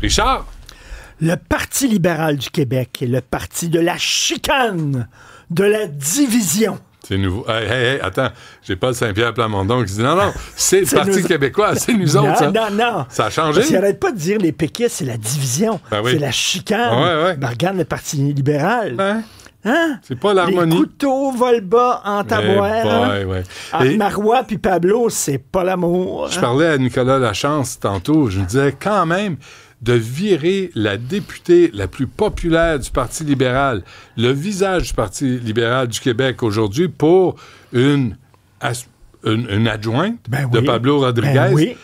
Richard? Le Parti libéral du Québec est le parti de la chicane, de la division. C'est nouveau. Hey, attends, j'ai pas Saint-Pierre Plamondon qui dit non, c'est le Parti québécois, c'est nous autres, ça. Non. Ça a changé? Parce qu'il n'arrête pas de dire les péquistes, c'est la division. Ben oui. C'est la chicane. Ouais. Ben, regarde le Parti libéral. Hein? C'est pas l'harmonie. Les couteaux volent bas en tabouère. Et Marois puis Pablo, c'est pas l'amour. Je parlais à Nicolas Lachance tantôt, je me disais quand même de virer la députée la plus populaire du Parti libéral, le visage du Parti libéral du Québec aujourd'hui pour une adjointe de Pablo Rodriguez. Ben oui.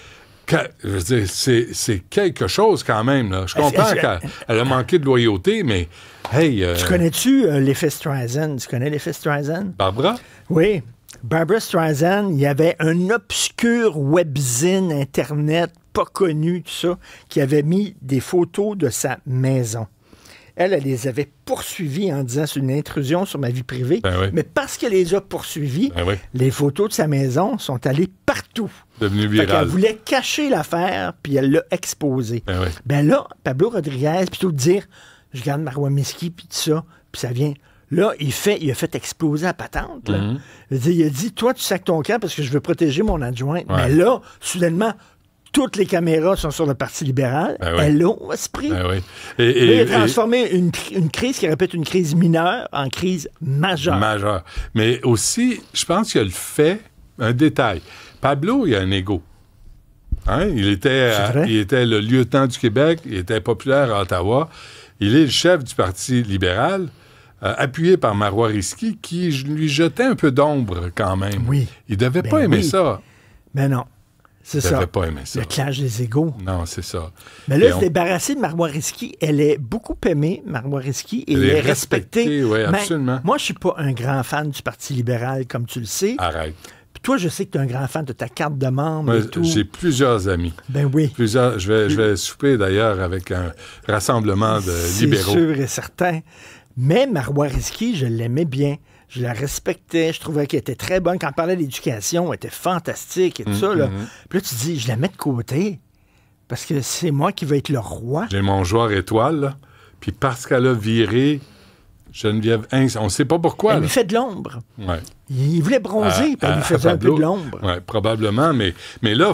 Je veux dire, c'est quelque chose quand même. Là. Je comprends qu'elle a manqué de loyauté, mais hey... Tu connais-tu l'effet Streisand? Tu connais l'effet Streisand? Barbara? Oui. Barbara Streisand, il y avait un obscur webzine Internet pas connu, tout ça, qui avait mis des photos de sa maison. Elle les avait poursuivis en disant c'est une intrusion sur ma vie privée. Ben oui. Mais parce qu'elle les a poursuivis, les photos de sa maison sont allées partout. Devenu viral. Elle voulait cacher l'affaire, puis elle l'a exposée. Ben là, Pablo Rodriguez, plutôt que de dire je garde Marois Miski, puis tout ça, puis ça vient... Là, il a fait exploser la patente. Là. Il a dit, toi, tu sacs ton camp parce que je veux protéger mon adjointe. Mais là, soudainement, toutes les caméras sont sur le Parti libéral. Elle a esprit. Il a transformé une crise qui répète une crise mineure en crise majeure. Mais aussi, je pense qu'il y a le fait, un détail. Pablo, il a un ego. Hein? Il était le lieutenant du Québec, il était populaire à Ottawa. Il est le chef du Parti libéral. Appuyé par Marois Risky, qui lui jetait un peu d'ombre quand même. Oui. Il devait pas aimer ça. Mais non. C'est ça. Il devait pas aimer ça. Le clash des égaux. Non, c'est ça. Mais là, se débarrasser de Marois Risky, elle est beaucoup aimée, Marois Risky, et elle est respectée. Oui, absolument. Moi, je suis pas un grand fan du Parti libéral, comme tu le sais. Arrête. Puis toi, je sais que tu es un grand fan de ta carte de membre et tout. J'ai plusieurs amis. Ben oui. Je vais souper d'ailleurs avec un rassemblement de libéraux. C'est sûr et certain. Mais Marois Risky, je l'aimais bien. Je la respectais. Je trouvais qu'elle était très bonne. Quand elle parlait d'éducation, elle était fantastique et tout ça. Là. Puis là, tu te dis, je la mets de côté parce que c'est moi qui vais être le roi. J'ai mon joueur étoile, là. Puis parce qu'elle a viré Geneviève Hintz, on ne sait pas pourquoi. Elle lui fait de l'ombre. Ouais. Il voulait bronzer, puis elle lui faisait un peu de l'ombre. Oui, probablement. Mais là,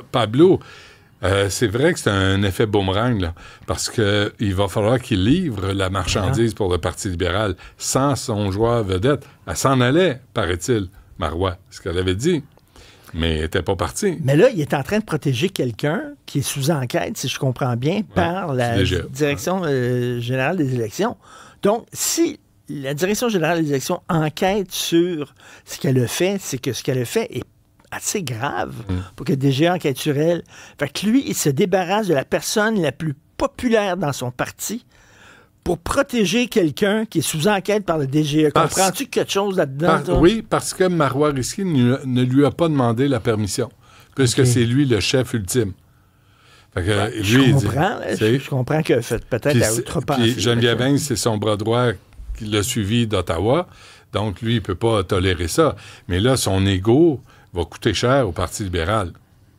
Pablo... c'est vrai que c'est un effet boomerang, là, parce qu'il va falloir qu'il livre la marchandise pour le Parti libéral sans son joueur vedette. Elle s'en allait, paraît-il, Marois, ce qu'elle avait dit, mais elle n'était pas partie. Mais là, il est en train de protéger quelqu'un qui est sous enquête, si je comprends bien, par la Direction générale des élections. Donc, si la Direction générale des élections enquête sur ce qu'elle a fait, c'est que ce qu'elle a fait est assez grave pour que DGA enquête sur elle. Fait que lui, il se débarrasse de la personne la plus populaire dans son parti pour protéger quelqu'un qui est sous enquête par le DGA. Comprends-tu quelque chose là-dedans? Oui, parce que Marois Risky ne lui a pas demandé la permission, puisque c'est lui le chef ultime. Fait que, je comprends que peut-être à outrepasser. Puis Geneviève Hintz, c'est son bras droit qui l'a suivi d'Ottawa, donc lui, il ne peut pas tolérer ça. Mais là, son ego va coûter cher au Parti libéral.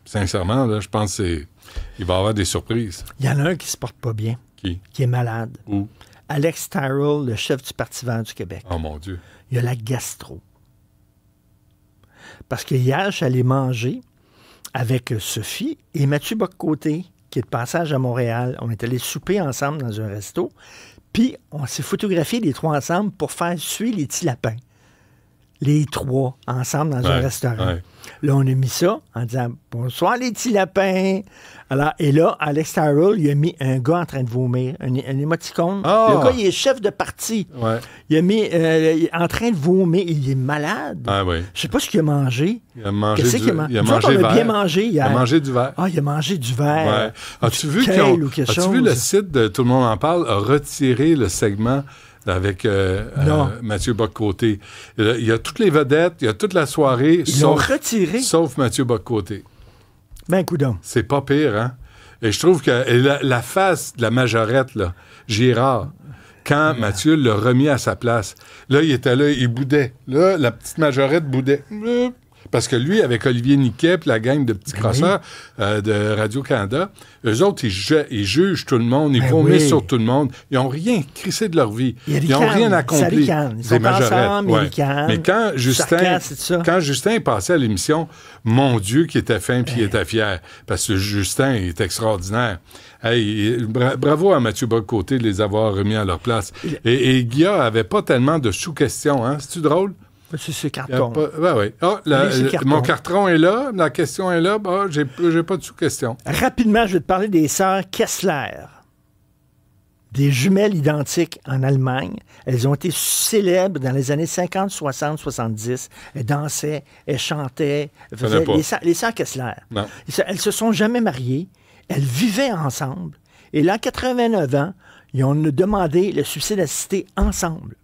Sincèrement, là, je pense qu'il va y avoir des surprises. Il y en a un qui se porte pas bien. Qui est malade. Où? Alex Tyrrell, le chef du Parti vert du Québec. Oh mon Dieu. Il a la gastro. Parce que hier, je suis allé manger avec Sophie et Mathieu Boccoté, qui est de passage à Montréal. On est allés souper ensemble dans un resto. Puis, on s'est photographiés les trois ensemble pour faire suer les petits lapins. Les trois, ensemble, dans un restaurant. Ouais. Là, on a mis ça en disant « Bonsoir, les petits lapins! » Alors, et là, Alex Tyrrell, il a mis un gars en train de vomir, un émoticône. Oh! Le gars, il est chef de parti. Ouais. Il a mis en train de vomir. Il est malade. Ah oui. Je sais pas ce qu'il a mangé. Il a mangé Qu'est-ce qu'il a mangé? Il a mangé on a bien mangé hier. Il a mangé du verre. Ah, il a mangé du verre. Ouais. As-tu vu le site de Tout le monde en parle a retiré le segment avec Mathieu Boccoté. Il y a toutes les vedettes, il y a toute la soirée. Ils l'ont retiré. Sauf Mathieu Boccoté. Ben, coudonc. C'est pas pire, hein? Et je trouve que la face de la majorette, là, Girard, quand Mathieu l'a remis à sa place, là, il était là, il boudait. Là, la petite majorette boudait. Parce que lui, avec Olivier Niquet puis la gang de petits crosseurs de Radio-Canada, eux autres, ils jugent tout le monde, ils vomissent sur tout le monde. Ils n'ont rien crissé de leur vie. Ils n'ont rien accompli. Ils sont ensemble, mais quand Justin est passé à l'émission, mon Dieu, qu'il était fin puis il était fier. Parce que Justin est extraordinaire. Hey, bravo à Mathieu Bock-Côté de les avoir remis à leur place. Et Guilla avait pas tellement de sous-questions. Hein? C'est-tu drôle? C'est ce carton. Oui. Mon carton est là, la question est là. J'ai pas de sous-question. Rapidement, je vais te parler des sœurs Kessler. Des jumelles identiques en Allemagne. Elles ont été célèbres dans les années 50, 60, 70. Elles dansaient, elles chantaient. Les sœurs Kessler. Non. Elles se sont jamais mariées. Elles vivaient ensemble. Et là, à 89 ans, ils ont demandé le suicide assisté ensemble.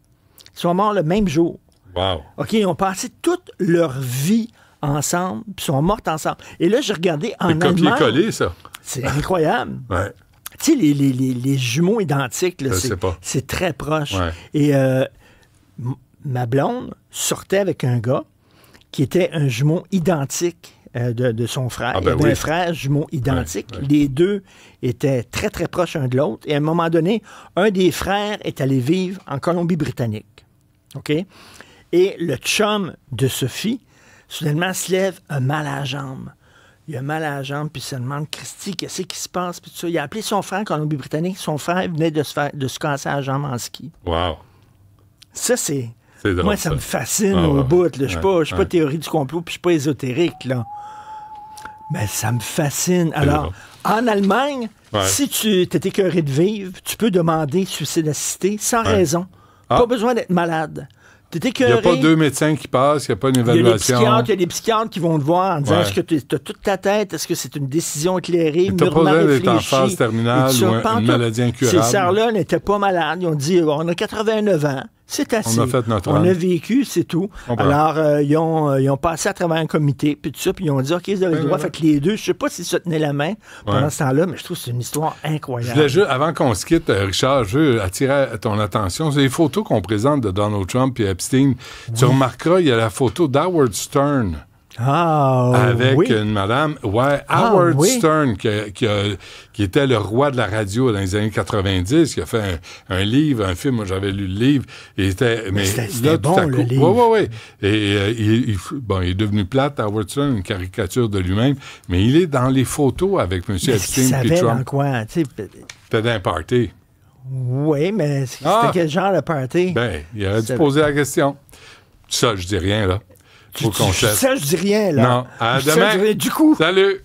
Ils sont morts le même jour. Wow. OK, ils ont passé toute leur vie ensemble, puis sont mortes ensemble. Et là, j'ai regardé en Allemagne. C'est copié-collé, ça. C'est incroyable. Ouais. Tu sais, les jumeaux identiques, là, c'est très proche. Ouais. Et ma blonde sortait avec un gars qui était un jumeau identique de son frère. Il avait un frère jumeau identique. Ouais. Les deux étaient très, très proches un de l'autre. Et à un moment donné, un des frères est allé vivre en Colombie-Britannique. OK? Et le chum de Sophie, soudainement, se lève, un mal à la jambe. Il a mal à la jambe, puis il se demande, Christy, qu'est-ce qui se passe? Puis tout ça. Il a appelé son frère en Colombie-Britannique. Son frère venait de se casser la jambe en ski. Wow. Ça, c'est drôle, moi, ça me fascine au bout. Je ne suis pas théorie du complot, puis je suis pas ésotérique, là. Mais ça me fascine. Alors, en Allemagne, si tu t'es écœuré de vivre, tu peux demander suicide assisté sans raison. Pas besoin d'être malade. Il n'y a pas deux médecins qui passent, il n'y a pas une évaluation. Il y a des psychiatres qui vont te voir en disant est-ce que tu as toute ta tête, est-ce que c'est une décision éclairée, tu n'as pas besoin d'être en phase terminale ou une maladie incurable. Ces sœurs-là n'étaient pas malades. Ils ont dit on a 89 ans, c'est assez. On a fait notre On a vécu, c'est tout. Alors, ils ont passé à travers un comité, puis tout ça, puis ils ont dit OK, vous avez le droit. Fait que les deux, je ne sais pas s'ils se tenaient la main pendant ce temps-là, mais je trouve que c'est une histoire incroyable. Je voulais juste, avant qu'on se quitte, Richard, je veux attirer ton attention sur les photos qu'on présente de Donald Trump et Epstein. Tu remarqueras, il y a la photo d'Howard Stern. Avec une madame, Howard Stern, qui était le roi de la radio dans les années 90, qui a fait un livre, un film, moi j'avais lu le livre, et c'était bon, le livre. Oui. Et il est devenu plate, Howard Stern, une caricature de lui-même, mais il est dans les photos avec M. Epstein et Trump. Dans quoi? C'était dans un party. Oui, mais c'était quel genre de party? Il aurait dû poser la question. Ça, je dis rien, là. Ça, je dis rien, là. Non. À demain. Du coup. Salut.